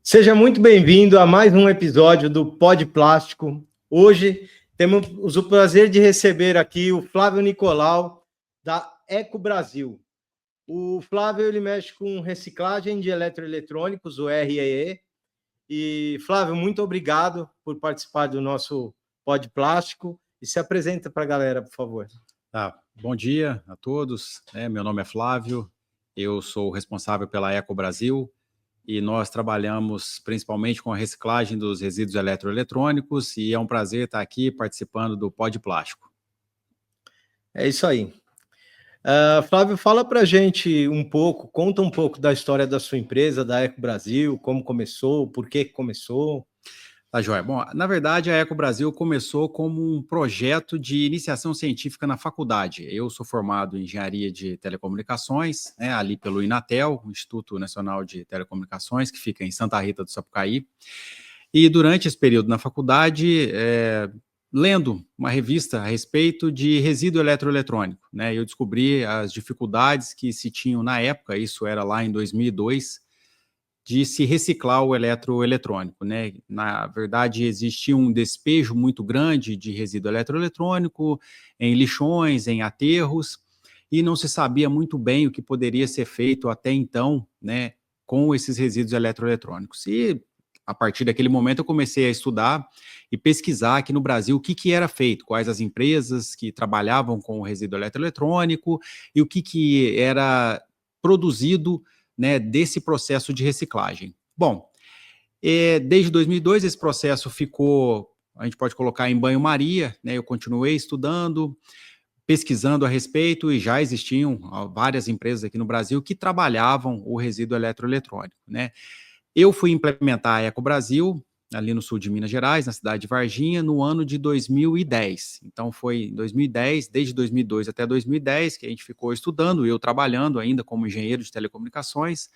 Seja muito bem-vindo a mais um episódio do Pod Plástico. Hoje temos o prazer de receber aqui o Flávio Nicolau, da Eco Brasil. O Flávio ele mexe com reciclagem de eletroeletrônicos, o REE. E, Flávio, muito obrigado por participar do nosso Pod Plástico. E se apresenta para a galera, por favor. Bom dia a todos. Meu nome é Flávio, eu sou responsável pela Eco Brasil. E nós trabalhamos principalmente com a reciclagem dos resíduos eletroeletrônicos e é um prazer estar aqui participando do Pod Plástico. É isso aí. Flávio, fala para a gente conta um pouco da história da sua empresa, da Eco Brasil, como começou, por que começou. Tá joia. Bom, na verdade, a Eco Brasil começou como um projeto de iniciação científica na faculdade. Eu sou formado em engenharia de telecomunicações, ali pelo Inatel, o Instituto Nacional de Telecomunicações, que fica em Santa Rita do Sapucaí. E durante esse período na faculdade, lendo uma revista a respeito de resíduo eletroeletrônico, eu descobri as dificuldades que se tinham na época, isso era lá em 2002, de se reciclar o eletroeletrônico, Na verdade, existia um despejo muito grande de resíduo eletroeletrônico em lixões, em aterros, e não se sabia muito bem o que poderia ser feito até então, com esses resíduos eletroeletrônicos. E, a partir daquele momento, eu comecei a estudar e pesquisar aqui no Brasil o que era feito, quais as empresas que trabalhavam com o resíduo eletroeletrônico e o que era produzido desse processo de reciclagem. Bom, desde 2002 esse processo ficou, a gente pode colocar em banho-maria, eu continuei estudando, pesquisando a respeito e já existiam várias empresas aqui no Brasil que trabalhavam o resíduo eletroeletrônico, Eu fui implementar a Eco Brasil ali no sul de Minas Gerais, na cidade de Varginha, no ano de 2010. Então, foi em 2010, desde 2002 até 2010, que a gente ficou estudando, eu trabalhando ainda como engenheiro de telecomunicações,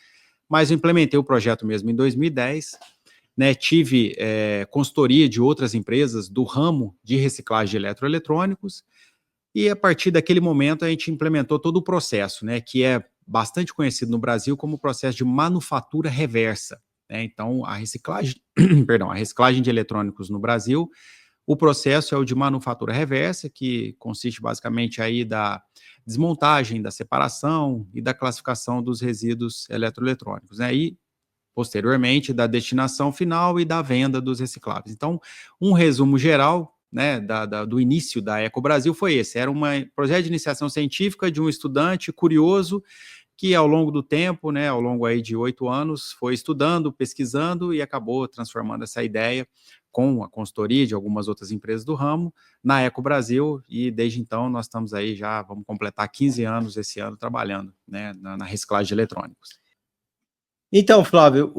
mas eu implementei o projeto mesmo em 2010, tive consultoria de outras empresas do ramo de reciclagem de eletroeletrônicos, e a partir daquele momento a gente implementou todo o processo, que é bastante conhecido no Brasil como o processo de manufatura reversa. Então, a reciclagem, a reciclagem de eletrônicos no Brasil, o processo é o de manufatura reversa, que consiste basicamente aí da desmontagem, da separação e da classificação dos resíduos eletroeletrônicos, E, posteriormente, da destinação final e da venda dos recicláveis. Então, um resumo geral, do início da Eco Brasil foi esse, era um projeto de iniciação científica de um estudante curioso que ao longo do tempo, ao longo aí de 8 anos, foi estudando, pesquisando e acabou transformando essa ideia com a consultoria de algumas outras empresas do ramo na Eco Brasil, e desde então nós estamos aí já, vamos completar 15 anos esse ano trabalhando na reciclagem de eletrônicos. Então, Flávio,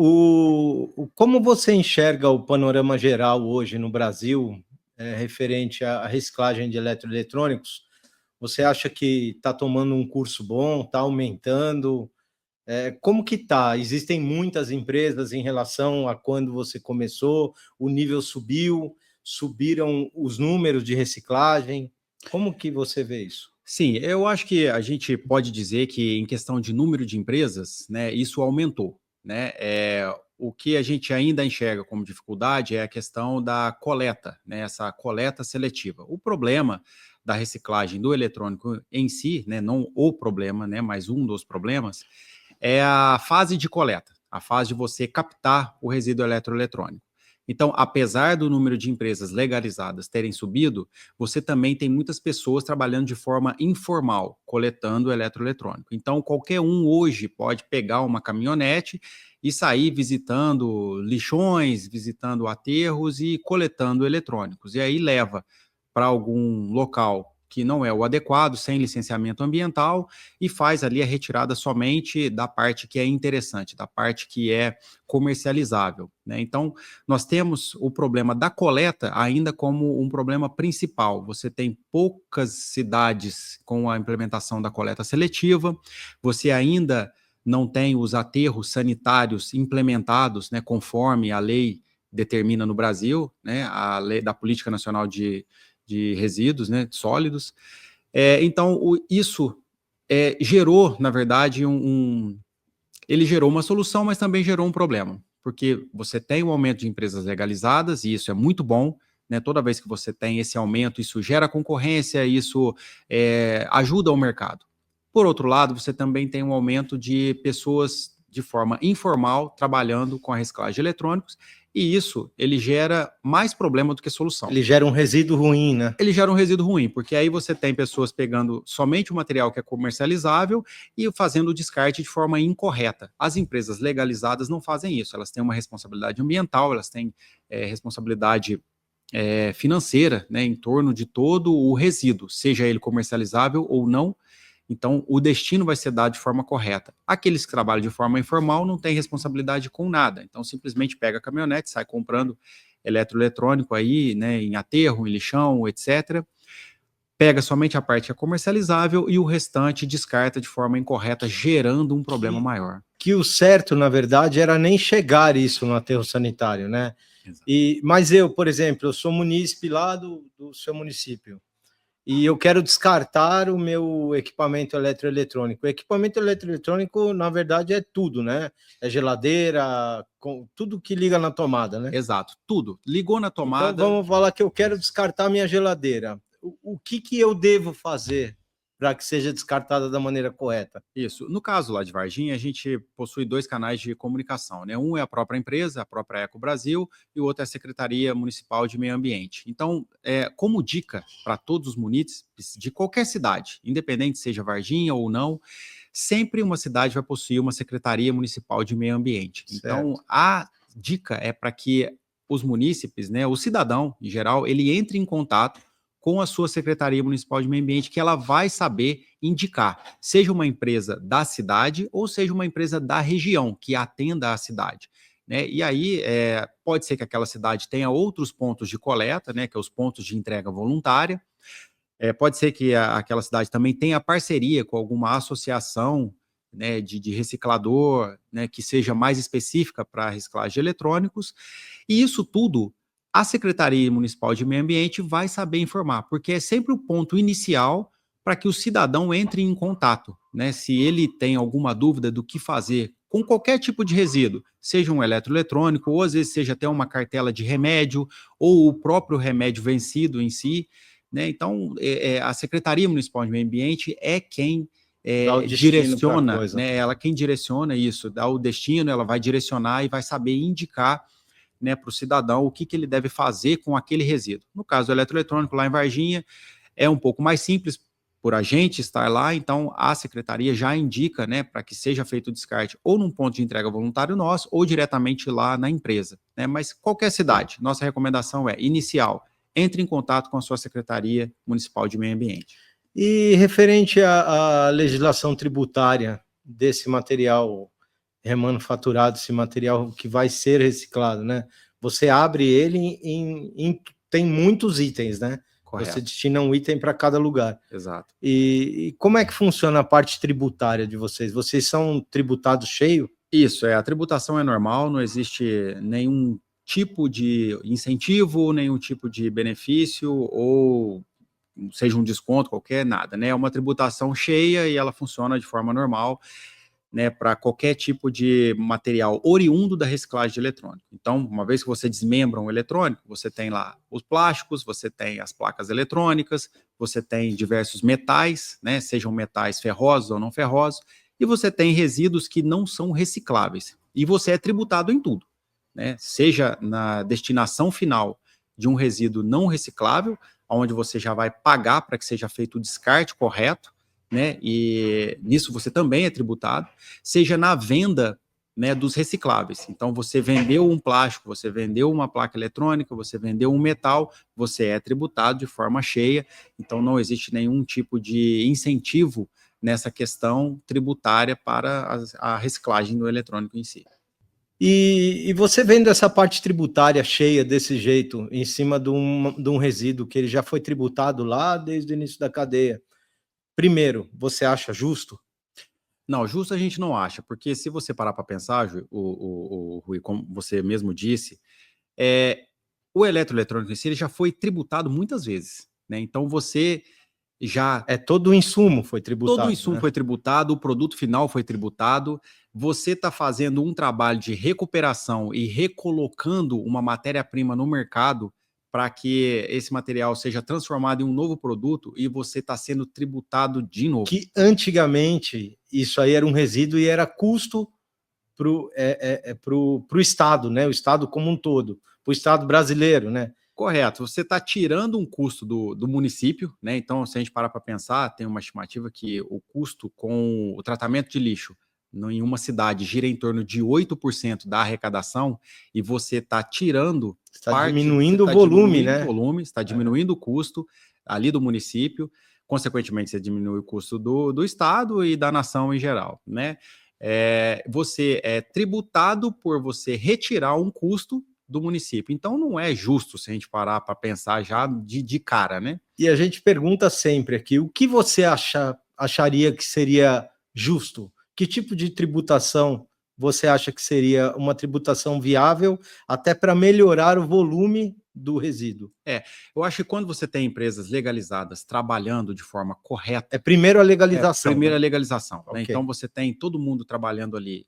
como você enxerga o panorama geral hoje no Brasil, referente à reciclagem de eletroeletrônicos? Você acha que está tomando um curso bom, está aumentando? Como que está? Existem muitas empresas em relação a quando você começou, o nível subiram os números de reciclagem? Como que você vê isso? Sim, eu acho que a gente pode dizer que em questão de número de empresas, isso aumentou, o que a gente ainda enxerga como dificuldade é a questão da coleta, essa coleta seletiva. O problema da reciclagem do eletrônico em si, não o problema, mas um dos problemas, é a fase de coleta, a fase de você captar o resíduo eletroeletrônico. Então, apesar do número de empresas legalizadas terem subido, você também tem muitas pessoas trabalhando de forma informal, coletando o eletroeletrônico. Então, qualquer um hoje pode pegar uma caminhonete e sair visitando lixões, visitando aterros e coletando eletrônicos. E aí leva para algum local que não é o adequado, sem licenciamento ambiental, e faz ali a retirada somente da parte que é interessante, da parte que é comercializável, Então, nós temos o problema da coleta ainda como um problema principal. Você tem poucas cidades com a implementação da coleta seletiva, você ainda não tem os aterros sanitários implementados, conforme a lei determina no Brasil, a lei da Política Nacional de resíduos sólidos. Então, isso gerou, na verdade, ele gerou uma solução, mas também gerou um problema. porque você tem um aumento de empresas legalizadas, e isso é muito bom, né? Toda vez que você tem esse aumento, isso gera concorrência, isso ajuda o mercado. Por outro lado, você também tem um aumento de pessoas de forma informal trabalhando com a reciclagem de eletrônicos, e isso ele gera mais problema do que solução. Ele gera um resíduo ruim, né? Ele gera um resíduo ruim, porque aí você tem pessoas pegando somente o material que é comercializável e fazendo o descarte de forma incorreta. As empresas legalizadas não fazem isso, elas têm uma responsabilidade ambiental, elas têm responsabilidade financeira, né, em torno de todo o resíduo, seja ele comercializável ou não. Então, o destino vai ser dado de forma correta. Aqueles que trabalham de forma informal não têm responsabilidade com nada. Então, simplesmente pega a caminhonete, sai comprando eletroeletrônico aí, né, em aterro, em lixão, etc. Pega somente a parte que é comercializável e o restante descarta de forma incorreta, gerando um problema maior. Que o certo, na verdade, era nem chegar isso no aterro sanitário, né? Mas eu, por exemplo, eu sou munícipe lá do seu município e eu quero descartar o meu equipamento eletroeletrônico. O equipamento eletroeletrônico, na verdade, é tudo, né? É geladeira, tudo que liga na tomada, né? Exato, tudo. Ligou na tomada... Então, vamos falar que eu quero descartar minha geladeira. O que eu devo fazer para que seja descartada da maneira correta? Isso. No caso lá de Varginha, a gente possui 2 canais de comunicação, né? Um é a própria empresa, a própria Eco Brasil, e o outro é a Secretaria Municipal de Meio Ambiente. Então, como dica para todos os munícipes de qualquer cidade, independente seja Varginha ou não, sempre uma cidade vai possuir uma Secretaria Municipal de Meio Ambiente. Certo. Então, a dica é para que os munícipes, né, o cidadão em geral, ele entre em contato com a sua Secretaria Municipal de Meio Ambiente, que ela vai saber indicar, seja uma empresa da cidade ou seja uma empresa da região que atenda a cidade, né? E aí pode ser que aquela cidade tenha outros pontos de coleta, né, que é os pontos de entrega voluntária. Pode ser que aquela cidade também tenha parceria com alguma associação, né, de reciclador, né, que seja mais específica para a reciclagem de eletrônicos, e isso tudo a Secretaria Municipal de Meio Ambiente vai saber informar, porque é sempre o ponto inicial para que o cidadão entre em contato, né? Se ele tem alguma dúvida do que fazer com qualquer tipo de resíduo, seja um eletroeletrônico, ou às vezes seja até uma cartela de remédio, ou o próprio remédio vencido em si, né? Então, a Secretaria Municipal de Meio Ambiente é quem direciona, né? Ela quem direciona isso, dá o destino, ela vai direcionar e vai saber indicar, né, para o cidadão o que ele deve fazer com aquele resíduo. No caso do eletroeletrônico, lá em Varginha, é um pouco mais simples por a gente estar lá, então a secretaria já indica, né, para que seja feito o descarte ou num ponto de entrega voluntário nosso ou diretamente lá na empresa, né? Mas qualquer cidade, nossa recomendação é inicial, entre em contato com a sua Secretaria Municipal de Meio Ambiente. E referente à legislação tributária desse material remanufaturado, esse material que vai ser reciclado, né? Você abre ele tem muitos itens, né? Correto. Você destina um item para cada lugar. Exato. E como é que funciona a parte tributária de vocês? Vocês são tributados cheio? Isso, a tributação é normal, não existe nenhum tipo de incentivo, nenhum tipo de benefício ou seja um desconto qualquer, nada, né? É uma tributação cheia e ela funciona de forma normal, né, para qualquer tipo de material oriundo da reciclagem de eletrônico. Então, uma vez que você desmembra um eletrônico, você tem lá os plásticos, você tem as placas eletrônicas, você tem diversos metais, né, sejam metais ferrosos ou não ferrosos, e você tem resíduos que não são recicláveis. E você é tributado em tudo, né? Seja na destinação final de um resíduo não reciclável, onde você já vai pagar para que seja feito o descarte correto, né? E nisso você também é tributado, seja na venda, né, dos recicláveis. Então, você vendeu um plástico, você vendeu uma placa eletrônica, você vendeu um metal, você é tributado de forma cheia. Então, não existe nenhum tipo de incentivo nessa questão tributária para a reciclagem do eletrônico em si. E você vendo essa parte tributária cheia desse jeito, em cima de um resíduo que ele já foi tributado lá desde o início da cadeia, primeiro, você acha justo? Não, justo a gente não acha, porque se você parar para pensar, Rui, como você mesmo disse, o eletroeletrônico em si ele já foi tributado muitas vezes, né? Então você já... Todo o insumo foi tributado. Todo o insumo, né, foi tributado, o produto final foi tributado. Você está fazendo um trabalho de recuperação e recolocando uma matéria-prima no mercado para que esse material seja transformado em um novo produto e você está sendo tributado de novo. Que antigamente isso aí era um resíduo e era custo pro Estado, né? O Estado como um todo, para o Estado brasileiro, né? Correto, você está tirando um custo do município, né? Então, se a gente parar para pensar, tem uma estimativa que o custo com o tratamento de lixo em uma cidade gira em torno de 8% da arrecadação, e você está tirando está diminuindo o volume, né? Está diminuindo o custo ali do município, consequentemente, você diminui o custo do Estado e da nação em geral, né? Você é tributado por você retirar um custo do município. Então, não é justo se a gente parar para pensar já de cara, né? E a gente pergunta sempre aqui, o que você acharia que seria justo? Que tipo de tributação você acha que seria uma tributação viável até para melhorar o volume do resíduo? Eu acho que quando você tem empresas legalizadas trabalhando de forma correta... primeiro a legalização. Primeiro a legalização. Okay. Né? Então, você tem todo mundo trabalhando ali,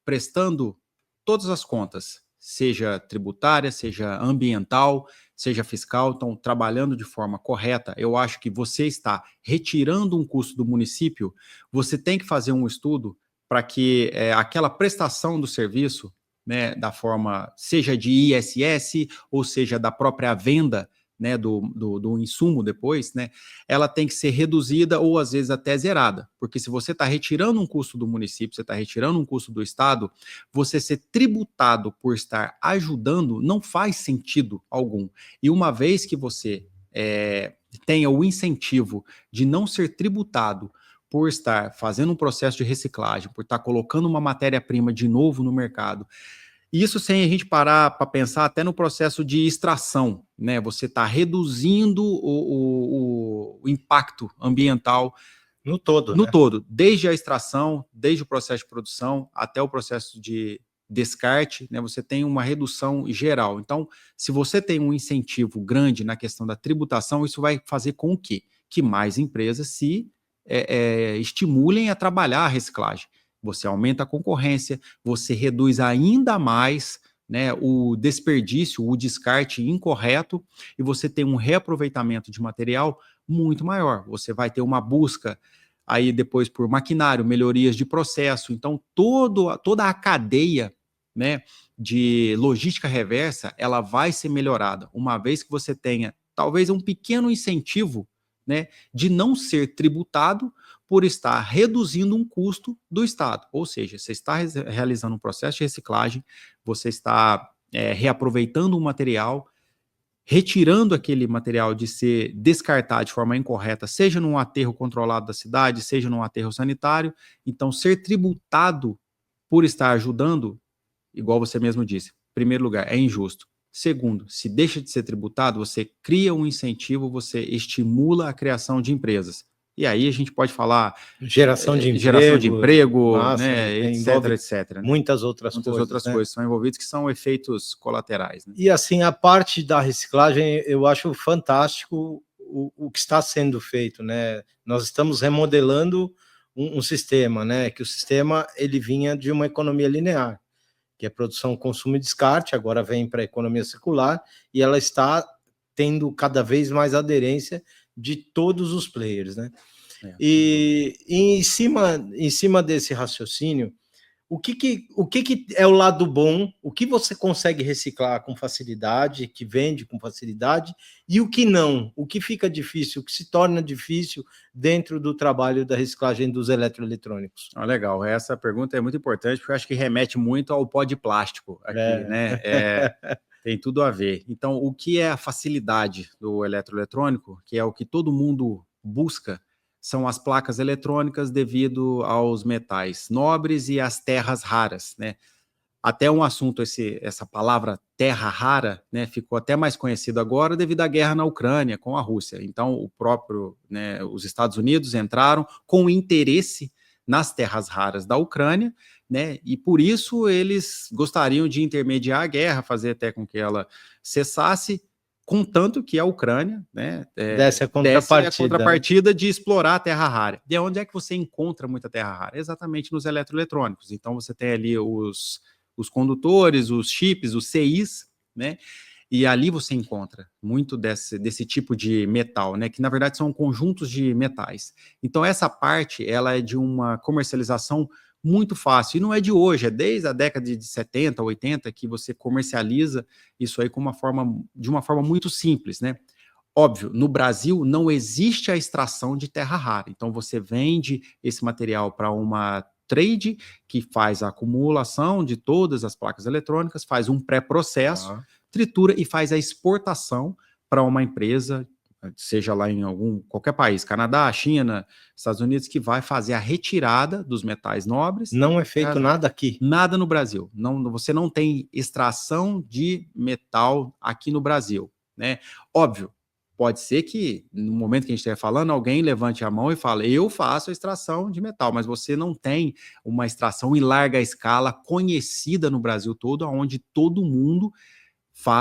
prestando todas as contas, seja tributária, seja ambiental, seja fiscal, estão trabalhando de forma correta. Eu acho que você está retirando um custo do município, você tem que fazer um estudo para que aquela prestação do serviço, né, da forma, seja de ISS, ou seja, da própria venda, né, do insumo depois, né, ela tem que ser reduzida ou às vezes até zerada, porque se você está retirando um custo do município, você está retirando um custo do Estado, você ser tributado por estar ajudando não faz sentido algum. E uma vez que você tenha o incentivo de não ser tributado por estar fazendo um processo de reciclagem, por estar colocando uma matéria-prima de novo no mercado, isso sem a gente parar para pensar até no processo de extração, né? Você está reduzindo o impacto ambiental no todo, no todo, desde a extração, desde o processo de produção até o processo de descarte, né? Você tem uma redução geral. Então, se você tem um incentivo grande na questão da tributação, isso vai fazer com que mais empresas se estimulem a trabalhar a reciclagem. Você aumenta a concorrência, você reduz ainda mais, né, o desperdício, o descarte incorreto, e você tem um reaproveitamento de material muito maior. Você vai ter uma busca aí depois por maquinário, melhorias de processo. Então, toda a cadeia, né, de logística reversa, ela vai ser melhorada, uma vez que você tenha talvez um pequeno incentivo, né, de não ser tributado por estar reduzindo um custo do Estado. Ou seja, você está realizando um processo de reciclagem, você está reaproveitando um material, retirando aquele material de ser descartado de forma incorreta, seja num aterro controlado da cidade, seja num aterro sanitário. Então, ser tributado por estar ajudando, igual você mesmo disse, em primeiro lugar, é injusto. Segundo, se deixa de ser tributado, você cria um incentivo, você estimula a criação de empresas. E aí a gente pode falar geração de emprego, né, etc. Né? Muitas outras coisas são envolvidas, que são efeitos colaterais. Né? E assim, a parte da reciclagem, eu acho fantástico o que está sendo feito, né? Nós estamos remodelando um sistema, né? Que o sistema ele vinha de uma economia linear, que é produção, consumo e descarte, agora vem para a economia circular, e ela está tendo cada vez mais aderência de todos os players, né? E em cima desse raciocínio, o que é o lado bom, o que você consegue reciclar com facilidade, que vende com facilidade, e o que não, o que fica difícil, o que se torna difícil dentro do trabalho da reciclagem dos eletroeletrônicos? Legal, essa pergunta é muito importante, porque eu acho que remete muito ao pó de plástico aqui, né? Tem tudo a ver. Então, o que é a facilidade do eletroeletrônico, que é o que todo mundo busca, são as placas eletrônicas devido aos metais nobres e às terras raras, né? Até um assunto, essa palavra terra rara, né, ficou até mais conhecido agora devido à guerra na Ucrânia com a Rússia. Então, né, os Estados Unidos entraram com interesse nas terras raras da Ucrânia, né, e por isso eles gostariam de intermediar a guerra, fazer até com que ela cessasse, contanto que a Ucrânia, né, Desse a desse a contrapartida. contrapartida de explorar a terra rara. De onde é que você encontra muita terra rara? Exatamente nos eletroeletrônicos. Então você tem ali os condutores, os chips, os CIs, né? E ali você encontra muito desse tipo de metal, né? Que na verdade são conjuntos de metais. Então essa parte, ela é de uma comercialização muito fácil. E não é de hoje, é desde a década de 70, 80 que você comercializa isso aí de uma forma muito simples, né? Óbvio, no Brasil não existe a extração de terra rara. Então você vende esse material para uma trade que faz a acumulação de todas as placas eletrônicas, faz um pré-processo, tritura e faz a exportação para uma empresa, seja lá em qualquer país, Canadá, China, Estados Unidos, que vai fazer a retirada dos metais nobres. Não é feito nada aqui. Nada no Brasil. Você não tem extração de metal aqui no Brasil, né? Óbvio, pode ser que, no momento que a gente estiver falando, alguém levante a mão e fale, eu faço a extração de metal, mas você não tem uma extração em larga escala conhecida no Brasil todo, onde todo mundo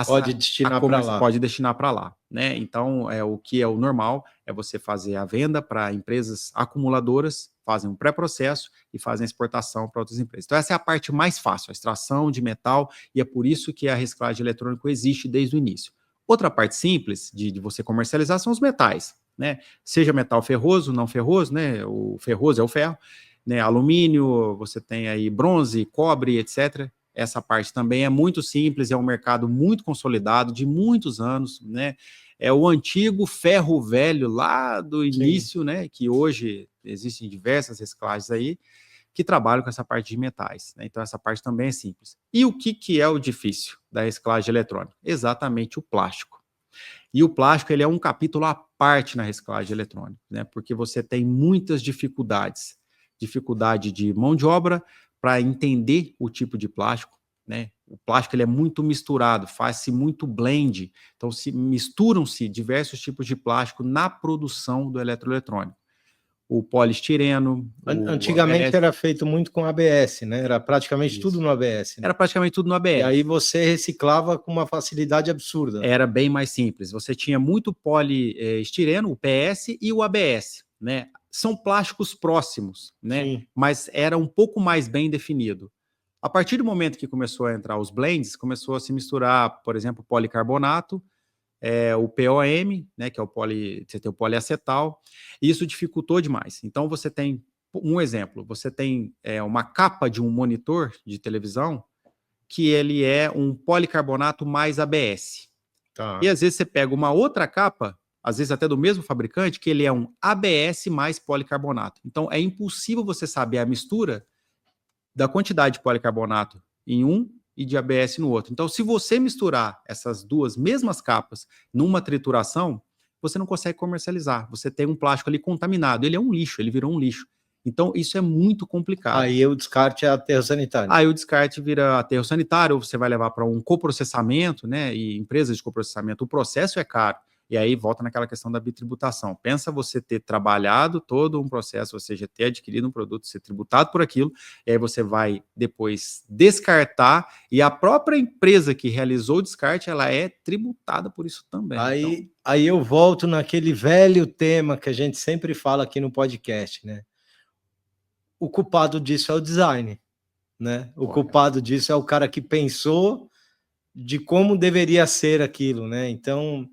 pode destinar para lá. Pode destinar para lá, né? Então, o que é o normal é você fazer a venda para empresas acumuladoras, fazem um pré-processo e fazem a exportação para outras empresas. Então, essa é a parte mais fácil, a extração de metal, e é por isso que a reciclagem eletrônica existe desde o início. Outra parte simples de você comercializar são os metais, né? Seja metal ferroso, não ferroso, né? O ferroso é o ferro, né? Alumínio, você tem aí bronze, cobre, etc. Essa parte também é muito simples, é um mercado muito consolidado, de muitos anos, né? É o antigo ferro velho lá do início, né? Que hoje existem diversas reciclagens aí, que trabalham com essa parte de metais, né? Então essa parte também é simples. E o que é o difícil da reciclagem eletrônica? Exatamente o plástico. E o plástico, ele é um capítulo à parte na reciclagem eletrônica, né? Porque você tem muitas dificuldades. Dificuldade de mão de obra para entender o tipo de plástico, né? O plástico, ele é muito misturado, faz-se muito blend, então misturam-se diversos tipos de plástico na produção do eletroeletrônico. O poliestireno, Antigamente ABS, era feito muito com ABS, né? Era praticamente tudo no ABS. Né? Era praticamente tudo no ABS. E aí você reciclava com uma facilidade absurda. Era bem mais simples. Você tinha muito poliestireno, o PS e o ABS, né? São plásticos próximos, né? Sim. Mas era um pouco mais bem definido. A partir do momento que começou a entrar os blends, começou a se misturar, por exemplo, policarbonato, o POM, né, que é você tem o poliacetal, e isso dificultou demais. Então você tem um exemplo, você tem uma capa de um monitor de televisão que ele é um policarbonato mais ABS. Tá. E às vezes você pega uma outra capa, às vezes até do mesmo fabricante, que ele é um ABS mais policarbonato. Então é impossível você saber a mistura da quantidade de policarbonato em um e de ABS no outro. Então, se você misturar essas duas mesmas capas numa trituração, você não consegue comercializar. Você tem um plástico ali contaminado. Ele é um lixo, ele virou um lixo. Então, isso é muito complicado. Aí o descarte é aterro sanitário. Aí o descarte vira aterro sanitário, ou você vai levar para um coprocessamento, né? E empresas de coprocessamento, o processo é caro. E aí volta naquela questão da bitributação. Pensa você ter trabalhado todo um processo, ou seja, ter adquirido um produto, ser tributado por aquilo, e aí você vai depois descartar, e a própria empresa que realizou o descarte, ela é tributada por isso também. Aí eu volto naquele velho tema que a gente sempre fala aqui no podcast, né? O culpado disso é o design, né? O culpado disso é o cara que pensou de como deveria ser aquilo, né? Então,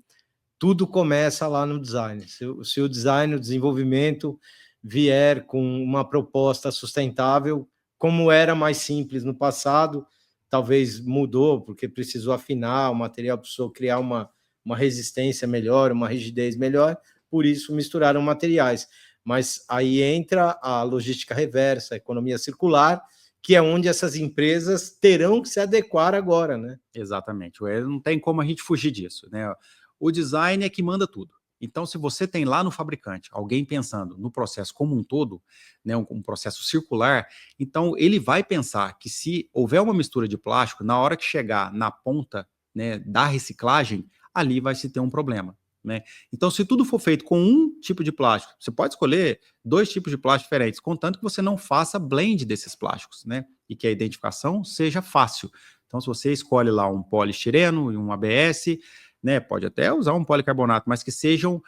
tudo começa lá no design. Se o design, o desenvolvimento vier com uma proposta sustentável, como era mais simples no passado, talvez mudou, porque precisou afinar o material, precisou criar uma resistência melhor, uma rigidez melhor, por isso misturaram materiais. Mas aí entra a logística reversa, a economia circular, que é onde essas empresas terão que se adequar agora, né? Exatamente. Não tem como a gente fugir disso, né? O design é que manda tudo. Então, se você tem lá no fabricante alguém pensando no processo como um todo, né, um processo circular, então ele vai pensar que se houver uma mistura de plástico, na hora que chegar na ponta, né, da reciclagem, ali vai se ter um problema. Né? Então, se tudo for feito com um tipo de plástico, você pode escolher 2 tipos de plástico diferentes, contanto que você não faça blend desses plásticos, né? E que a identificação seja fácil. Então, se você escolhe lá um poliestireno e um ABS, né? Pode até usar um policarbonato, mas que sejam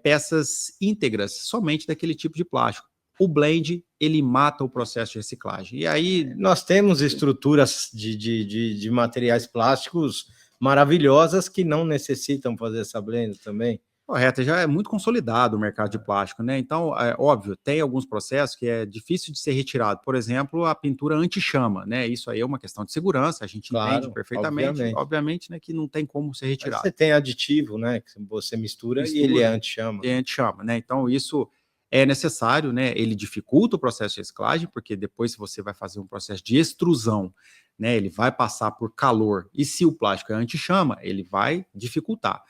peças íntegras, somente daquele tipo de plástico. O blend, ele mata o processo de reciclagem. E aí... Nós temos estruturas de materiais plásticos maravilhosas que não necessitam fazer essa blend também. Correto, já é muito consolidado o mercado de plástico, né? Então, é óbvio, tem alguns processos que é difícil de ser retirado. Por exemplo, a pintura anti-chama, né? Isso aí é uma questão de segurança, a gente entende Claro, perfeitamente, obviamente, né, que não tem como ser Mas retirado. você tem aditivo, né? Que você mistura e ele é anti-chama. E anti-chama, né? Então, isso é necessário, né? Ele dificulta o processo de reciclagem, porque depois, se você vai fazer um processo de extrusão, né? Ele vai passar por calor. E se o plástico é anti-chama, ele vai dificultar.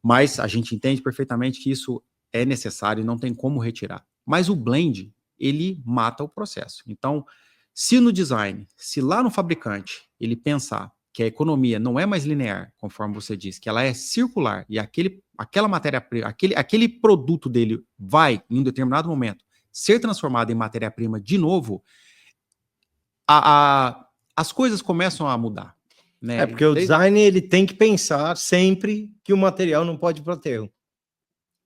Mas a gente entende perfeitamente que isso é necessário e não tem como retirar. Mas o blend, ele mata o processo. Então, se no design, se lá no fabricante, ele pensar que a economia não é mais linear, conforme você disse, que ela é circular e aquela matéria-prima, aquele produto dele vai, em um determinado momento, ser transformado em matéria-prima de novo, as coisas começam a mudar. Né? Porque o design ele tem que pensar sempre que o material não pode ir para o aterro.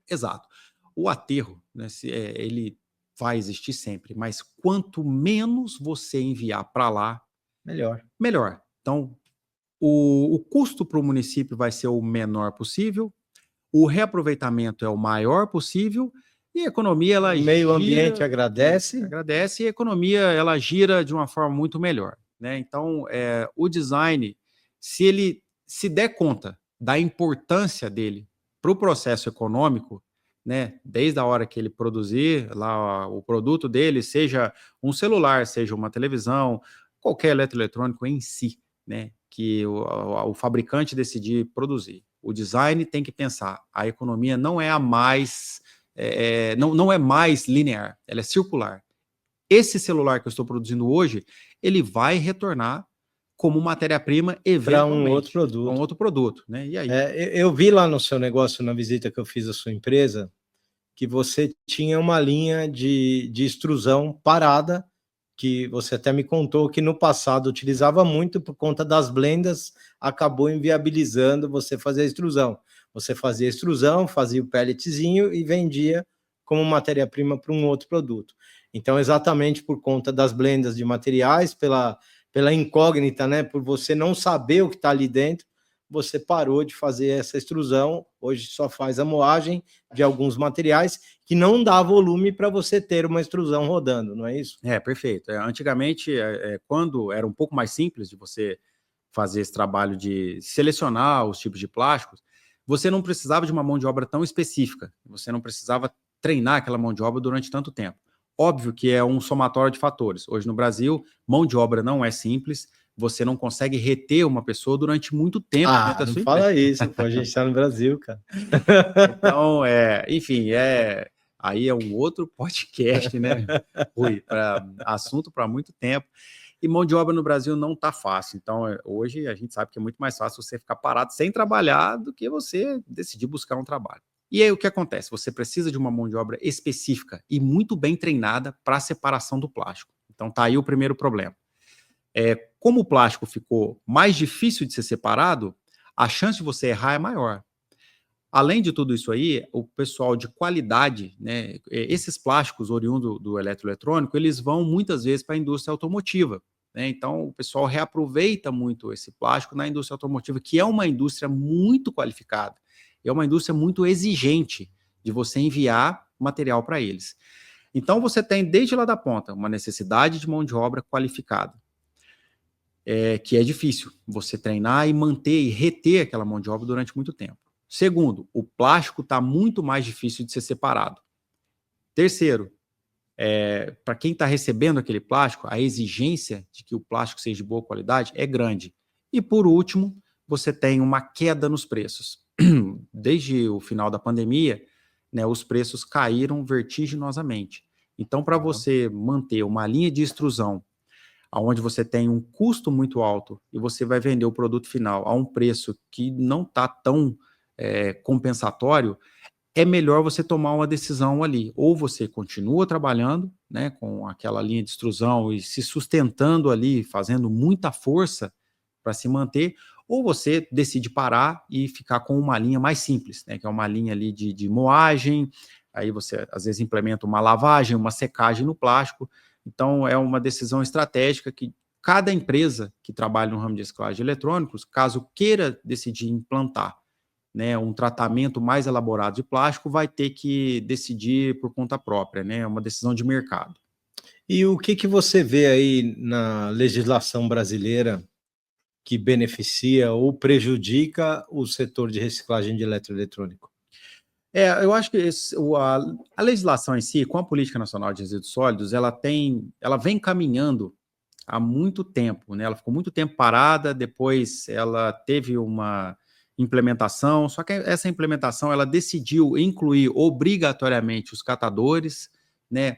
Exato. O aterro, né, ele vai existir sempre, mas quanto menos você enviar para lá, melhor. Então, o custo para o município vai ser o menor possível, o reaproveitamento é o maior possível e a economia, ela o meio ambiente agradece. Agradece e a economia, ela gira de uma forma muito melhor. Né? Então, o design, se ele se der conta da importância dele para o processo econômico, né, desde a hora que ele produzir lá o produto dele, seja um celular, seja uma televisão, qualquer eletroeletrônico em si, né, que o fabricante decidir produzir. O design tem que pensar, a economia não é a mais, não é mais linear, ela é circular. Esse celular que eu estou produzindo hoje, ele vai retornar como matéria-prima eventualmente. Para um outro produto. Né? E aí? Eu vi lá no seu negócio, na visita que eu fiz à sua empresa, que você tinha uma linha de extrusão parada, que você até me contou que no passado utilizava muito por conta das blendas, acabou inviabilizando você fazer a extrusão. Você fazia a extrusão, fazia o pelletzinho e vendia como matéria-prima para um outro produto. Então, exatamente por conta das blendas de materiais, pela incógnita, né, por você não saber o que está ali dentro, você parou de fazer essa extrusão, hoje só faz a moagem de alguns materiais que não dá volume para você ter uma extrusão rodando, não é isso? Perfeito. Antigamente, quando era um pouco mais simples de você fazer esse trabalho de selecionar os tipos de plásticos, você não precisava de uma mão de obra tão específica, você não precisava treinar aquela mão de obra durante tanto tempo. Óbvio que é um somatório de fatores. Hoje no Brasil, mão de obra não é simples, você não consegue reter uma pessoa durante muito tempo dentro da sua empresa. Não fala isso, pô, a gente está no Brasil, cara. Então, enfim, aí é um outro podcast, né, Rui, assunto para muito tempo. E mão de obra no Brasil não está fácil. Então, hoje a gente sabe que é muito mais fácil você ficar parado sem trabalhar do que você decidir buscar um trabalho. E aí o que acontece? Você precisa de uma mão de obra específica e muito bem treinada para a separação do plástico. Então, tá aí o primeiro problema. Como o plástico ficou mais difícil de ser separado, a chance de você errar é maior. Além de tudo isso aí, o pessoal de qualidade, né, esses plásticos oriundos do eletroeletrônico, eles vão muitas vezes para a indústria automotiva. Né? Então, o pessoal reaproveita muito esse plástico na indústria automotiva, que é uma indústria muito qualificada, é uma indústria muito exigente de você enviar material para eles. Então, você tem, desde lá da ponta, uma necessidade de mão de obra qualificada, que é difícil você treinar e manter e reter aquela mão de obra durante muito tempo. Segundo, o plástico está muito mais difícil de ser separado. Terceiro, para quem está recebendo aquele plástico, a exigência de que o plástico seja de boa qualidade é grande. E por último, você tem uma queda nos preços. Desde o final da pandemia, né, os preços caíram vertiginosamente. Então, para você manter uma linha de extrusão onde você tem um custo muito alto e você vai vender o produto final a um preço que não está tão compensatório, é melhor você tomar uma decisão ali. Ou você continua trabalhando, né, com aquela linha de extrusão e se sustentando ali, fazendo muita força para se manter, ou você decide parar e ficar com uma linha mais simples, né, que é uma linha ali de moagem, aí você às vezes implementa uma lavagem, uma secagem no plástico. Então é uma decisão estratégica que cada empresa que trabalha no ramo de reciclagem de eletrônicos, caso queira decidir implantar, né, um tratamento mais elaborado de plástico, vai ter que decidir por conta própria, né, é uma decisão de mercado. E o que você vê aí na legislação brasileira que beneficia ou prejudica o setor de reciclagem de eletroeletrônico? Eu acho que a legislação em si, com a Política Nacional de Resíduos Sólidos, ela vem caminhando há muito tempo, né? Ela ficou muito tempo parada, depois ela teve uma implementação, só que essa implementação ela decidiu incluir obrigatoriamente os catadores, né?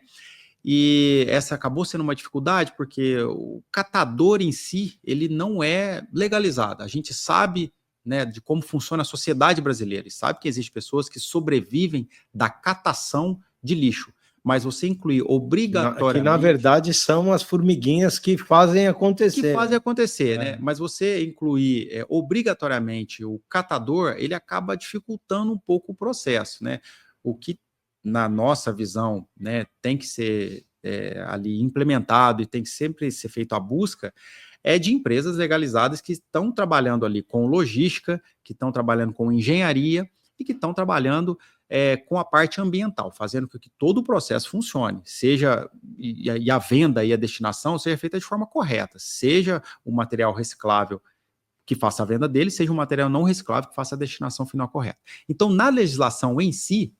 E essa acabou sendo uma dificuldade porque o catador em si, ele não é legalizado. A gente sabe, né, de como funciona a sociedade brasileira e sabe que existem pessoas que sobrevivem da catação de lixo. Mas você incluir obrigatoriamente... Que na verdade são as formiguinhas que fazem acontecer. Que fazem acontecer, né? Mas você incluir obrigatoriamente o catador, ele acaba dificultando um pouco o processo, né? O que, na nossa visão, né, tem que ser ali implementado e tem que sempre ser feito a busca de empresas legalizadas que estão trabalhando ali com logística, que estão trabalhando com engenharia e que estão trabalhando com a parte ambiental, fazendo com que todo o processo funcione, seja e a venda e a destinação seja feita de forma correta, seja um material reciclável que faça a venda dele, seja um material não reciclável que faça a destinação final correta. Então, na legislação em si,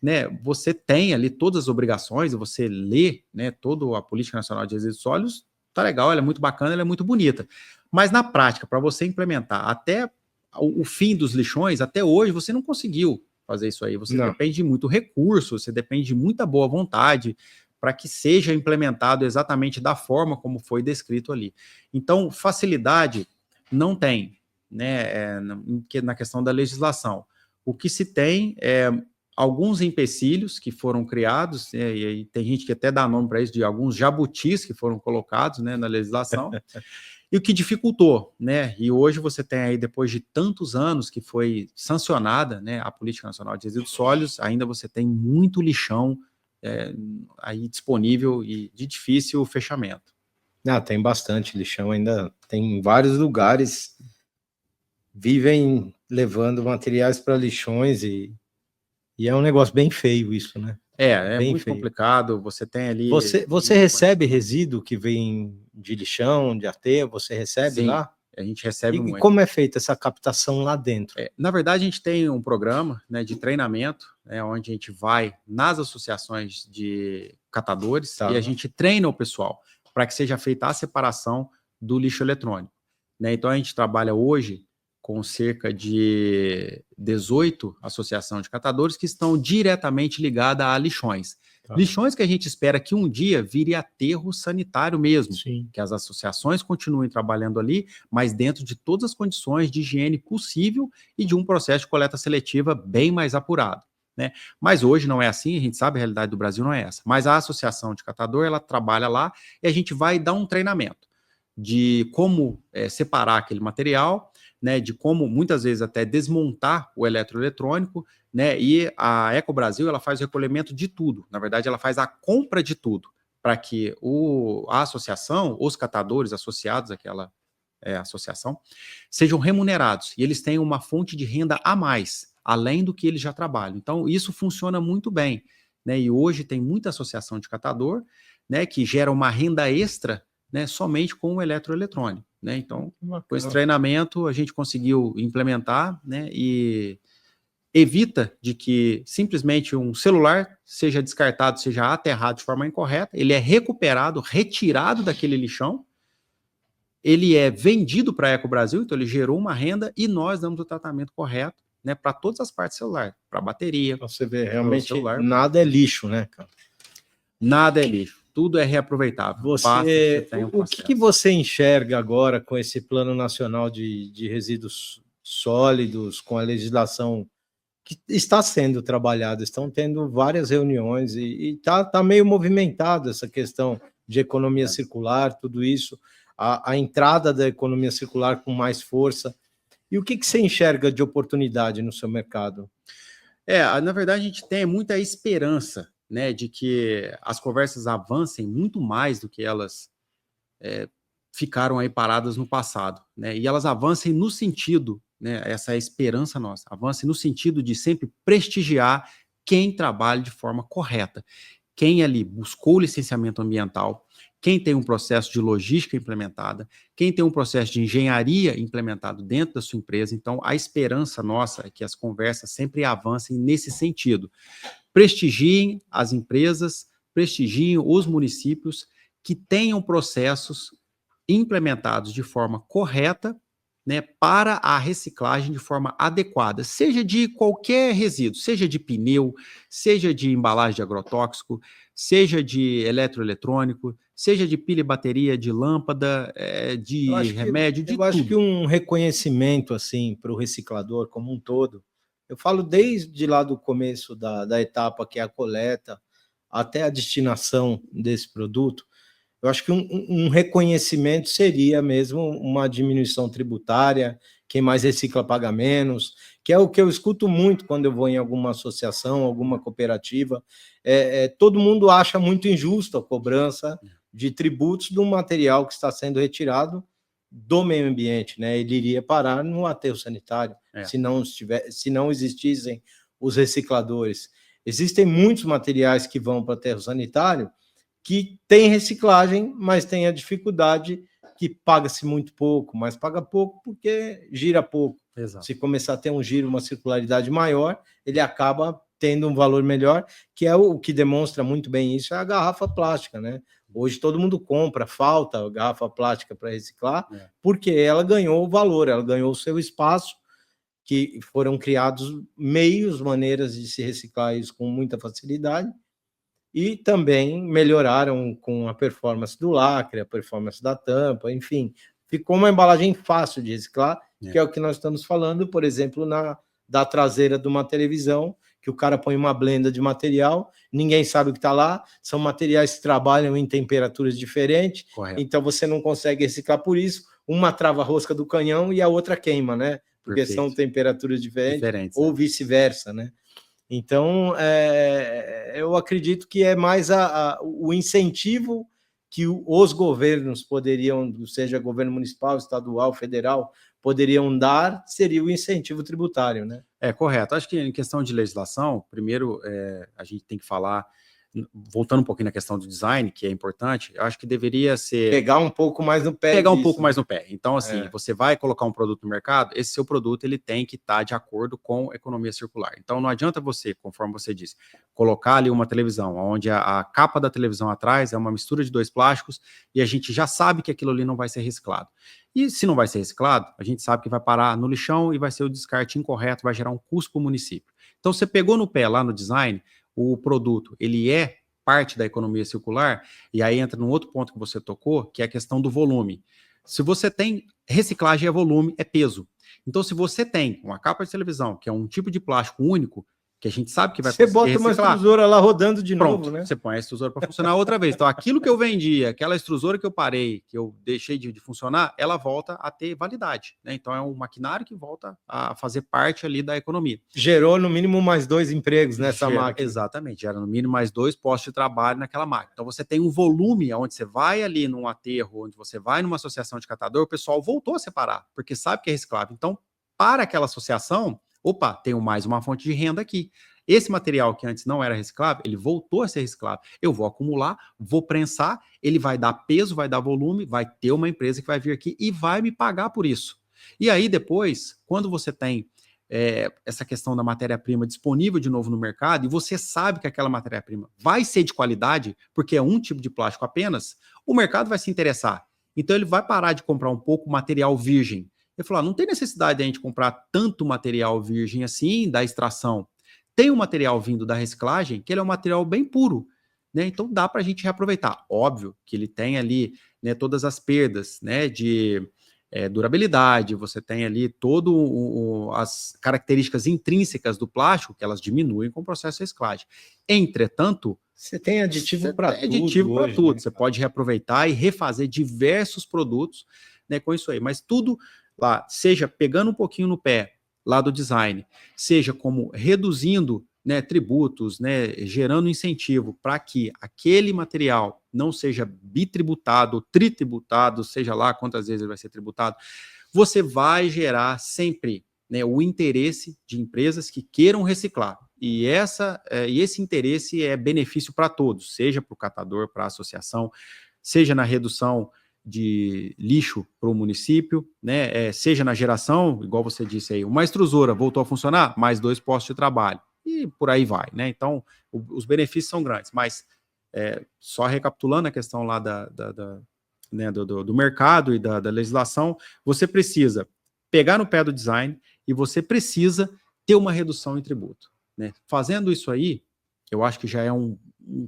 né, você tem ali todas as obrigações, você lê, né, toda a Política Nacional de Resíduos Sólidos, tá legal, ela é muito bacana, ela é muito bonita, mas na prática, para você implementar até o fim dos lixões, até hoje você não conseguiu fazer isso aí, você depende de muito recurso, você depende de muita boa vontade para que seja implementado exatamente da forma como foi descrito ali. Então, facilidade não tem, né, na questão da legislação. O que se tem é alguns empecilhos que foram criados, e aí tem gente que até dá nome para isso, de alguns jabutis que foram colocados, né, na legislação, e o que dificultou, né, e hoje você tem aí, depois de tantos anos que foi sancionada, né, a Política Nacional de Resíduos Sólidos, ainda você tem muito lixão aí disponível e de difícil fechamento. Tem bastante lixão, ainda tem em vários lugares, vivem levando materiais para lixões e é um negócio bem feio isso, né? É bem muito feio. Complicado, você tem ali... Você recebe resíduo que vem de lixão, de aterro, você recebe? Sim, lá? A gente recebe muito. E como é feita essa captação lá dentro? Na verdade, a gente tem um programa, né, de treinamento, né, onde a gente vai nas associações de catadores e a gente treina o pessoal para que seja feita a separação do lixo eletrônico, né? Então, a gente trabalha hoje com cerca de 18 associações de catadores que estão diretamente ligadas a lixões. Lixões que a gente espera que um dia vire aterro sanitário mesmo. Sim. Que as associações continuem trabalhando ali, mas dentro de todas as condições de higiene possível e de um processo de coleta seletiva bem mais apurado, né? Mas hoje não é assim, a gente sabe a realidade do Brasil não é essa. Mas a associação de catador, ela trabalha lá e a gente vai dar um treinamento de como separar aquele material, né, de como muitas vezes até desmontar o eletroeletrônico, né, e a Ecobrasil ela faz o recolhimento de tudo, na verdade ela faz a compra de tudo, para que a associação, os catadores associados àquela associação, sejam remunerados, e eles tenham uma fonte de renda a mais, além do que eles já trabalham. Então isso funciona muito bem, né, e hoje tem muita associação de catador, né, que gera uma renda extra, né, somente com o eletroeletrônico, né? Então, com esse treinamento, a gente conseguiu implementar, né, e evita de que simplesmente um celular seja descartado, seja aterrado de forma incorreta, ele é recuperado, retirado daquele lixão, ele é vendido para a Ecobrasil, então ele gerou uma renda e nós damos o tratamento correto, né, para todas as partes do celular, para a bateria. Então, você vê, realmente nada é lixo, né, cara? Nada é lixo. Tudo é reaproveitável. O que você enxerga agora com esse Plano Nacional de Resíduos Sólidos, com a legislação que está sendo trabalhada? Estão tendo várias reuniões e tá meio movimentado essa questão de economia circular, tudo isso, a entrada da economia circular com mais força. E o que você enxerga de oportunidade no seu mercado? Na verdade, a gente tem muita esperança, né, de que as conversas avancem muito mais do que elas ficaram aí paradas no passado, né? E elas avancem no sentido, né? Essa é a esperança nossa, avancem no sentido de sempre prestigiar quem trabalha de forma correta, quem ali buscou o licenciamento ambiental, quem tem um processo de logística implementada, quem tem um processo de engenharia implementado dentro da sua empresa. Então, a esperança nossa é que as conversas sempre avancem nesse sentido. Prestigiem as empresas, prestigiem os municípios que tenham processos implementados de forma correta, né, para a reciclagem de forma adequada, seja de qualquer resíduo, seja de pneu, seja de embalagem de agrotóxico, seja de eletroeletrônico, seja de pilha e bateria, de lâmpada, de remédio, de eu acho que tudo. um reconhecimento assim para o reciclador como um todo, eu falo desde lá do começo da etapa que é a coleta até a destinação desse produto. Eu acho que um reconhecimento seria mesmo uma diminuição tributária, quem mais recicla paga menos, que é o que eu escuto muito quando eu vou em alguma associação, alguma cooperativa. Todo mundo acha muito injusto a cobrança de tributos do material que está sendo retirado do meio ambiente, né? Ele iria parar no aterro sanitário, se não existissem os recicladores. Existem muitos materiais que vão para o aterro sanitário que tem reciclagem, mas tem a dificuldade que paga-se muito pouco, mas paga pouco porque gira pouco. Exato. Se começar a ter um giro, uma circularidade maior, ele acaba tendo um valor melhor, que é o que demonstra muito bem isso, é a garrafa plástica, né? Hoje todo mundo compra, falta garrafa plástica para reciclar, porque ela ganhou o valor, ela ganhou o seu espaço, que foram criados meios, maneiras de se reciclar isso com muita facilidade, e também melhoraram com a performance do lacre, a performance da tampa, enfim, ficou uma embalagem fácil de reciclar, que é o que nós estamos falando, por exemplo, da traseira de uma televisão, que o cara põe uma blenda de material, ninguém sabe o que está lá, são materiais que trabalham em temperaturas diferentes, Correto. Então você não consegue reciclar por isso, uma trava a rosca do canhão e a outra queima, né? Porque Perfeito. São temperaturas diferentes ou né? vice-versa, né? Então, eu acredito que é mais o incentivo que os governos poderiam, seja governo municipal, estadual, federal, poderiam dar, seria o incentivo tributário, né? Correto. Acho que em questão de legislação, primeiro a gente tem que falar, voltando um pouquinho na questão do design, que é importante, eu acho que deveria ser... Pegar um pouco mais no pé Pegar disso, um pouco mais no pé. Então, assim, você vai colocar um produto no mercado, esse seu produto ele tem que estar de acordo com a economia circular. Então, não adianta você, conforme você disse, colocar ali uma televisão, onde a capa da televisão atrás é uma mistura de dois plásticos e a gente já sabe que aquilo ali não vai ser reciclado. E se não vai ser reciclado, a gente sabe que vai parar no lixão e vai ser o descarte incorreto, vai gerar um custo para o município. Então, você pegou no pé lá no design, o produto, ele é parte da economia circular, e aí entra num outro ponto que você tocou, que é a questão do volume. Se você tem reciclagem é volume, é peso. Então, se você tem uma capa de televisão, que é um tipo de plástico único, que a gente sabe que vai você conseguir bota uma reciclar, extrusora lá rodando de pronto, novo, né? você põe a extrusora para funcionar outra vez. Então, aquilo que eu vendi, aquela extrusora que eu parei, que eu deixei de funcionar, ela volta a ter validade, né? Então, é um maquinário que volta a fazer parte ali da economia. Gerou no mínimo mais 2 empregos nessa máquina. Exatamente, gera no mínimo mais 2 postos de trabalho naquela máquina. Então, você tem um volume onde você vai ali num aterro, onde você vai numa associação de catador, o pessoal voltou a separar, porque sabe que é reciclável. Então, para aquela associação, opa, tenho mais uma fonte de renda aqui. Esse material que antes não era reciclável, ele voltou a ser reciclável. Eu vou acumular, vou prensar, ele vai dar peso, vai dar volume, vai ter uma empresa que vai vir aqui e vai me pagar por isso. E aí depois, quando você tem essa questão da matéria-prima disponível de novo no mercado, e você sabe que aquela matéria-prima vai ser de qualidade, porque é um tipo de plástico apenas, o mercado vai se interessar. Então ele vai parar de comprar um pouco material virgem. Ele falou, não tem necessidade de a gente comprar tanto material virgem assim, da extração. Tem um material vindo da reciclagem, que ele é um material bem puro, né? Então dá para a gente reaproveitar. Óbvio que ele tem ali, né, todas as perdas, né, de durabilidade, você tem ali todas as características intrínsecas do plástico, que elas diminuem com o processo de reciclagem. Entretanto, você tem aditivo para tudo. Aditivo para tudo. Né? Você pode reaproveitar e refazer diversos produtos, né, com isso aí. Mas tudo lá, seja pegando um pouquinho no pé lá do design, seja como reduzindo, né, tributos, né, gerando incentivo para que aquele material não seja bitributado, tritributado, seja lá quantas vezes ele vai ser tributado, você vai gerar sempre, né, o interesse de empresas que queiram reciclar. E esse interesse é benefício para todos, seja para o catador, para a associação, seja na redução de lixo para o município, né, seja na geração, igual você disse aí, uma extrusora voltou a funcionar, mais 2 postos de trabalho, e por aí vai, né? Então, os benefícios são grandes, mas só recapitulando a questão lá né, do mercado e da legislação, você precisa pegar no pé do design e você precisa ter uma redução em tributo, né? Fazendo isso aí, eu acho que já é um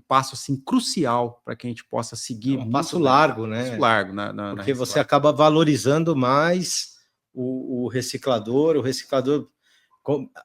passo assim crucial para que a gente possa seguir. Um passo largo, né? Passo largo porque você acaba valorizando mais o reciclador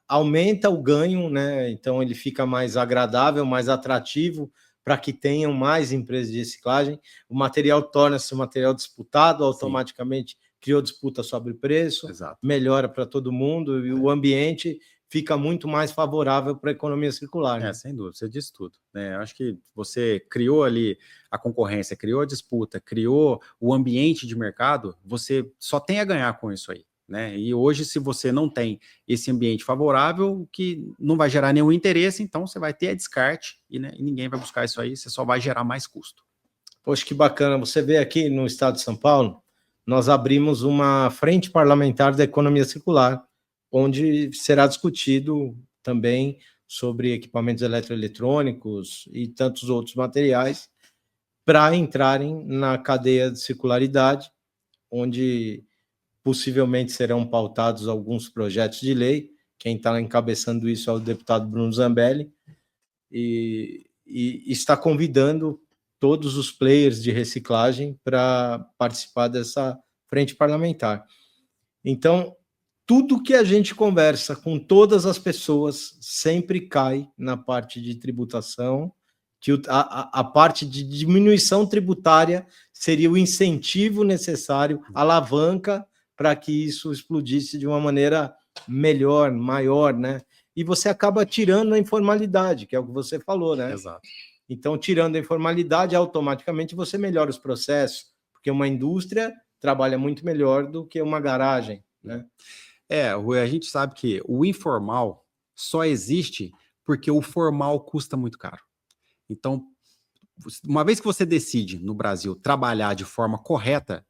aumenta o ganho, né? Então ele fica mais agradável, mais atrativo para que tenham mais empresas de reciclagem. O material torna-se um material disputado, automaticamente criou disputa sobre preço, Exato. Melhora para todo mundo e o ambiente fica muito mais favorável para a economia circular. Né? Sem dúvida, você disse tudo. Né? Acho que você criou ali a concorrência, criou a disputa, criou o ambiente de mercado, você só tem a ganhar com isso aí. Né? E hoje, se você não tem esse ambiente favorável, que não vai gerar nenhum interesse, então você vai ter a descarte e ninguém vai buscar isso aí, você só vai gerar mais custo. Poxa, que bacana. Você vê aqui no estado de São Paulo, nós abrimos uma frente parlamentar da economia circular, onde será discutido também sobre equipamentos eletroeletrônicos e tantos outros materiais para entrarem na cadeia de circularidade, onde possivelmente serão pautados alguns projetos de lei. Quem está encabeçando isso é o deputado Bruno Zambelli, e está convidando todos os players de reciclagem para participar dessa frente parlamentar. Então, tudo que a gente conversa com todas as pessoas sempre cai na parte de tributação, que a parte de diminuição tributária seria o incentivo necessário, a alavanca para que isso explodisse de uma maneira melhor, maior, né? E você acaba tirando a informalidade, que é o que você falou, né? Exato. Então, tirando a informalidade, automaticamente você melhora os processos, porque uma indústria trabalha muito melhor do que uma garagem, né? A gente sabe que o informal só existe porque o formal custa muito caro. Então, uma vez que você decide no Brasil trabalhar de forma correta,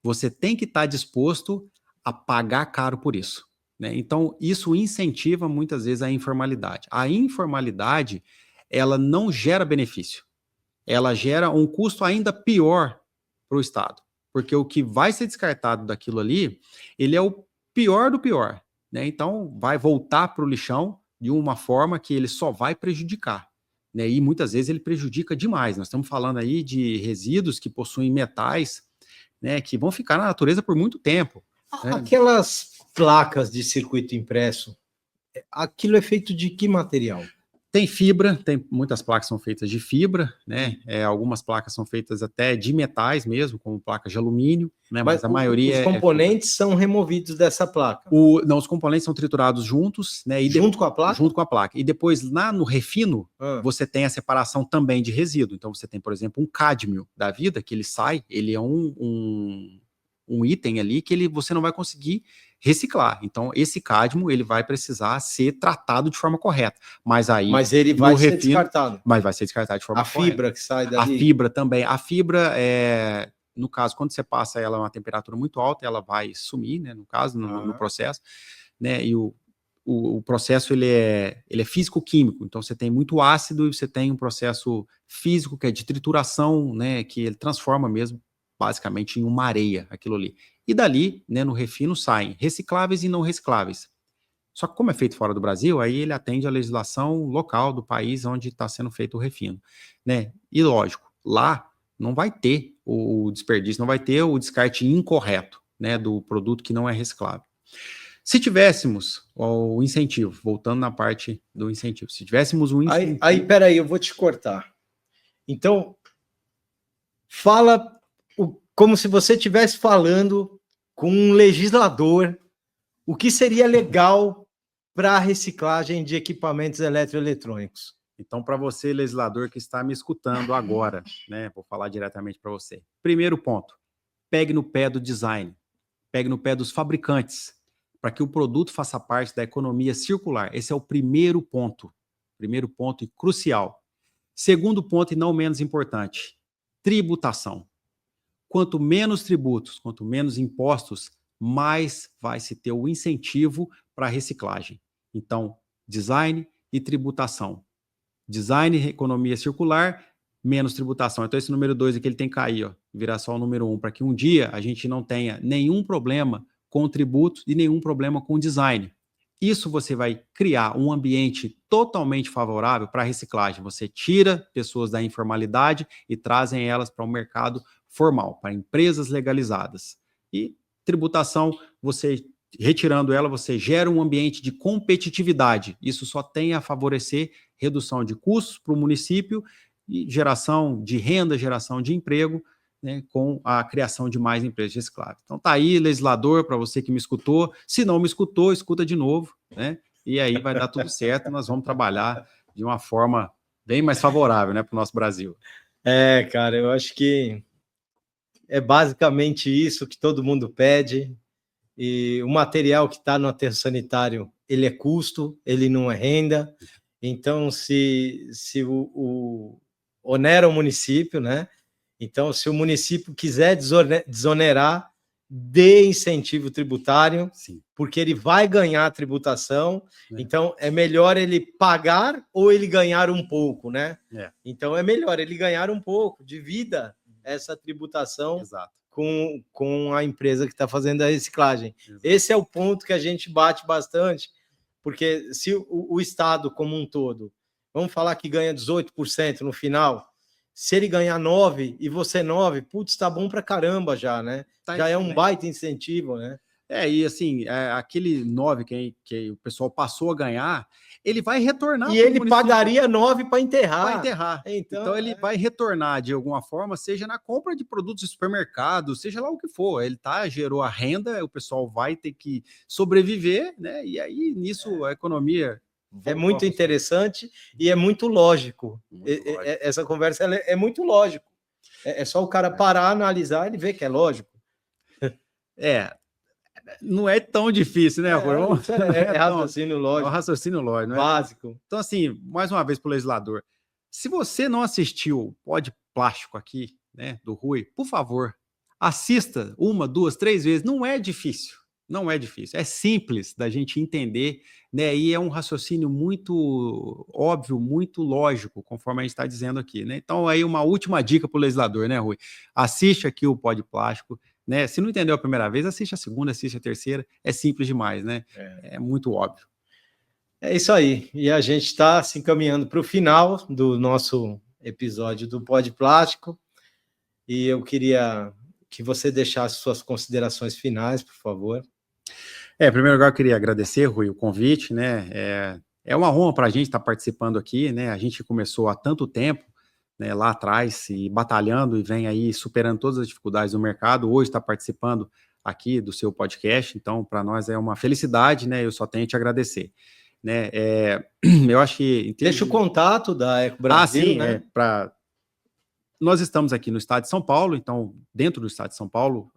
você tem que estar disposto a pagar caro por isso. Né? Então, isso incentiva muitas vezes a informalidade. A informalidade, ela não gera benefício. Ela gera um custo ainda pior para o Estado. Porque o que vai ser descartado daquilo ali, ele é o pior do pior. Né? Então, vai voltar para o lixão de uma forma que ele só vai prejudicar. Né? E muitas vezes ele prejudica demais. Nós estamos falando aí de resíduos que possuem metais, né, que vão ficar na natureza por muito tempo. Né? Aquelas placas de circuito impresso, aquilo é feito de que material? Tem fibra, tem muitas placas são feitas de fibra, né? Algumas placas são feitas até de metais mesmo, como placas de alumínio, né? Mas a maioria os componentes são removidos dessa placa. Não, os componentes são triturados juntos, né? Junto com a placa? Junto com a placa. E depois, lá no refino, você tem a separação também de resíduo. Então, você tem, por exemplo, um cádmio da vida, que ele sai, ele é um item ali que você não vai conseguir reciclar. Então, esse cádmio, ele vai precisar ser tratado de forma correta. Mas ele vai ser descartado. Mas vai ser descartado de forma correta. A fibra que sai dali. A fibra também. A fibra, no caso, quando você passa ela a uma temperatura muito alta, ela vai sumir, né? No caso, no processo. Né? E o processo, ele é físico-químico. Então, você tem muito ácido e você tem um processo físico, que é de trituração, né? Que ele transforma mesmo basicamente em uma areia, aquilo ali. E dali, né, no refino, saem recicláveis e não recicláveis. Só que como é feito fora do Brasil, aí ele atende à legislação local do país onde está sendo feito o refino. Né? E lógico, lá não vai ter o desperdício, não vai ter o descarte incorreto, né, do produto que não é reciclável. Se tivéssemos o incentivo, voltando na parte do incentivo, se tivéssemos um incentivo... Aí, peraí, eu vou te cortar. Então, fala como se você estivesse falando com um legislador o que seria legal para a reciclagem de equipamentos eletroeletrônicos. Então, para você, legislador que está me escutando agora, né, vou falar diretamente para você. Primeiro ponto, pegue no pé do design, pegue no pé dos fabricantes, para que o produto faça parte da economia circular. Esse é o primeiro ponto e crucial. Segundo ponto, e não menos importante, tributação. Quanto menos tributos, quanto menos impostos, mais vai se ter o incentivo para a reciclagem. Então, design e tributação. Design e economia circular, menos tributação. Então, esse número 2 aqui ele tem que cair, ó, virar só o número 1, para que um dia a gente não tenha nenhum problema com tributos e nenhum problema com design. Isso você vai criar um ambiente totalmente favorável para a reciclagem. Você tira pessoas da informalidade e trazem elas para o mercado formal, para empresas legalizadas. E tributação, você retirando ela, você gera um ambiente de competitividade. Isso só tem a favorecer redução de custos para o município e geração de renda, geração de emprego, né, com a criação de mais empresas recicláveis. Então tá aí, legislador, para você que me escutou. Se não me escutou, escuta de novo, né? E aí vai dar tudo certo, nós vamos trabalhar de uma forma bem mais favorável, né, para o nosso Brasil. Cara, eu acho que é basicamente isso que todo mundo pede. E o material que está no aterro sanitário, ele é custo, ele não é renda. Então, se onera o município, né? Então, se o município quiser desonerar, dê incentivo tributário, sim, porque ele vai ganhar a tributação. Então, é melhor ele pagar ou ele ganhar um pouco, né? Então, é melhor ele ganhar um pouco, divida essa tributação. Exato. Com a empresa que está fazendo a reciclagem. Exato. Esse é o ponto que a gente bate bastante, porque se o Estado como um todo, vamos falar que ganha 18% no final, se ele ganhar 9% e você 9%, putz, tá bom pra caramba já, né? Tá, já é um baita incentivo, né? E assim, aquele 9 que o pessoal passou a ganhar, ele vai retornar. E ele pagaria 9 para enterrar. Para enterrar. Então ele vai retornar de alguma forma, seja na compra de produtos de supermercado, seja lá o que for. Ele gerou a renda, o pessoal vai ter que sobreviver, né? E aí, nisso, a economia... É muito interessante e é muito lógico. Essa conversa é muito lógico. É só o cara parar, analisar e ver que é lógico. Não é tão difícil, né, Rui? É raciocínio lógico. É um raciocínio lógico, né? Básico. Então, assim, mais uma vez para o legislador, se você não assistiu o Pod Plástico aqui, né, do Rui, por favor, assista 1, 2, 3 vezes. Não é difícil. Não é difícil. É simples da gente entender, né? E é um raciocínio muito óbvio, muito lógico, conforme a gente está dizendo aqui, né? Então, aí uma última dica para o legislador, né, Rui? Assiste aqui o Pod Plástico. Né? Se não entendeu a primeira vez, assiste a segunda, assiste a terceira. É simples demais, né? É muito óbvio. É isso aí. E a gente está se encaminhando para o final do nosso episódio do Pod Plástico. E eu queria que você deixasse suas considerações finais, por favor. Em primeiro lugar, eu queria agradecer, Rui, o convite, né? É uma honra para a gente estar participando aqui, né? A gente começou há tanto tempo, né, lá atrás, e batalhando e vem aí superando todas as dificuldades do mercado. Hoje está participando aqui do seu podcast, então para nós é uma felicidade, né? Eu só tenho a te agradecer, né? Eu acho que deixa o contato da Eco Brasil, sim, né? Nós estamos aqui no estado de São Paulo, então dentro do estado de São Paulo,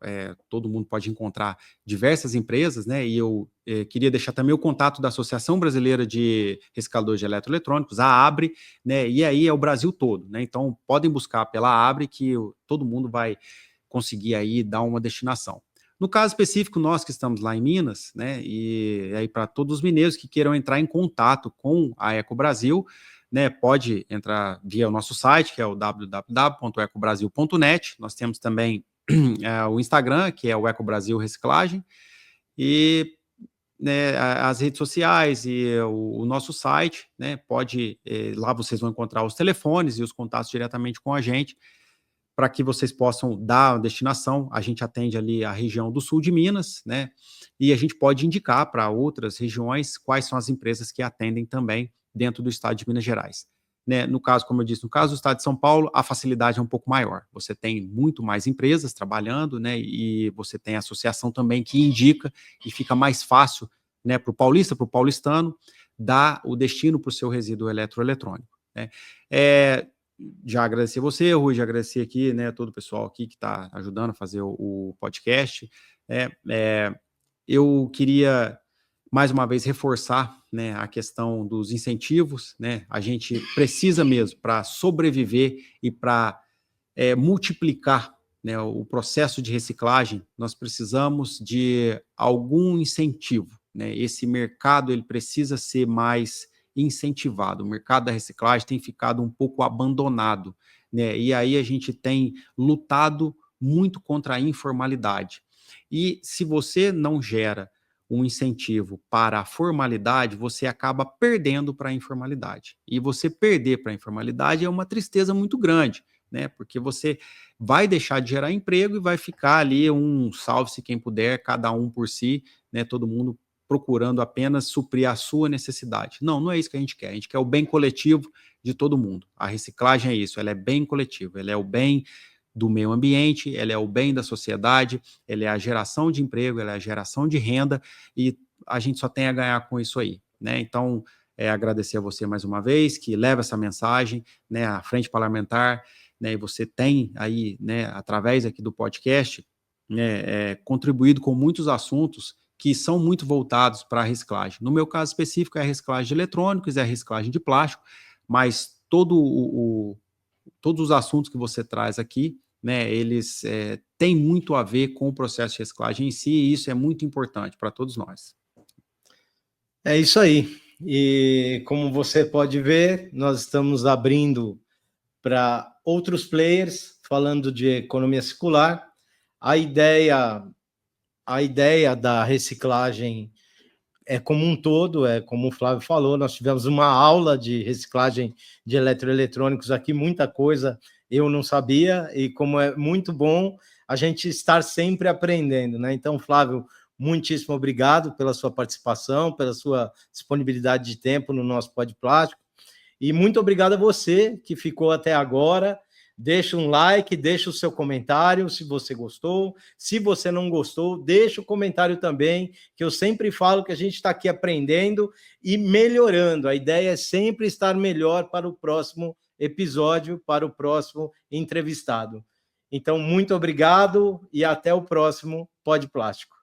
todo mundo pode encontrar diversas empresas, né? E eu queria deixar também o contato da Associação Brasileira de Recicladores de Eletroeletrônicos, a ABRE, né? E aí é o Brasil todo, né? Então podem buscar pela ABRE que todo mundo vai conseguir aí dar uma destinação. No caso específico, nós que estamos lá em Minas, né? E aí para todos os mineiros que queiram entrar em contato com a Eco Brasil, né, pode entrar via o nosso site, que é o www.ecobrasil.net. Nós temos também o Instagram, que é o Eco Brasil Reciclagem, e né, as redes sociais e o nosso site, né, lá vocês vão encontrar os telefones e os contatos diretamente com a gente, para que vocês possam dar a destinação. A gente atende ali a região do sul de Minas, né, e a gente pode indicar para outras regiões quais são as empresas que atendem também dentro do estado de Minas Gerais. né? No caso, como eu disse, no caso do estado de São Paulo, a facilidade é um pouco maior. Você tem muito mais empresas trabalhando, né? E você tem a associação também que indica e fica mais fácil, né, para o paulista, para o paulistano, dar o destino para o seu resíduo eletroeletrônico, né? Já agradecer você, Rui, já agradecer aqui, né, todo o pessoal aqui que está ajudando a fazer o podcast. Eu queria mais uma vez reforçar, né, a questão dos incentivos, né? A gente precisa mesmo, para sobreviver e para multiplicar, né, o processo de reciclagem, nós precisamos de algum incentivo, né? Esse mercado ele precisa ser mais incentivado. O mercado da reciclagem tem ficado um pouco abandonado, né? E aí a gente tem lutado muito contra a informalidade. E se você não gera um incentivo para a formalidade, você acaba perdendo para a informalidade. E você perder para a informalidade é uma tristeza muito grande, né? Porque você vai deixar de gerar emprego e vai ficar ali um salve-se quem puder, cada um por si, né? Todo mundo procurando apenas suprir a sua necessidade. Não, não é isso que a gente quer. A gente quer o bem coletivo de todo mundo. A reciclagem é isso, ela é bem coletiva, ela é o bem do meio ambiente, ela é o bem da sociedade, ela é a geração de emprego, ela é a geração de renda, e a gente só tem a ganhar com isso aí, né? Então, agradecer a você mais uma vez, que leva essa mensagem, né, à frente parlamentar, né, e você tem aí, né, através aqui do podcast, né, contribuído com muitos assuntos que são muito voltados para a reciclagem. No meu caso específico, é a reciclagem de eletrônicos, é a reciclagem de plástico, mas todos os assuntos que você traz aqui, né, eles têm muito a ver com o processo de reciclagem em si, e isso é muito importante para todos nós. É isso aí. E como você pode ver, nós estamos abrindo para outros players, falando de economia circular. A ideia da reciclagem é como um todo, como o Flávio falou, nós tivemos uma aula de reciclagem de eletroeletrônicos aqui, muita coisa eu não sabia, e como é muito bom a gente estar sempre aprendendo, né? Então, Flávio, muitíssimo obrigado pela sua participação, pela sua disponibilidade de tempo no nosso Pod Plástico, e muito obrigado a você que ficou até agora. Deixa um like, deixa o seu comentário se você gostou. Se você não gostou, deixa o comentário também, que eu sempre falo que a gente está aqui aprendendo e melhorando. A ideia é sempre estar melhor para o próximo episódio, para o próximo entrevistado. Então, muito obrigado e até o próximo Pod Plástico.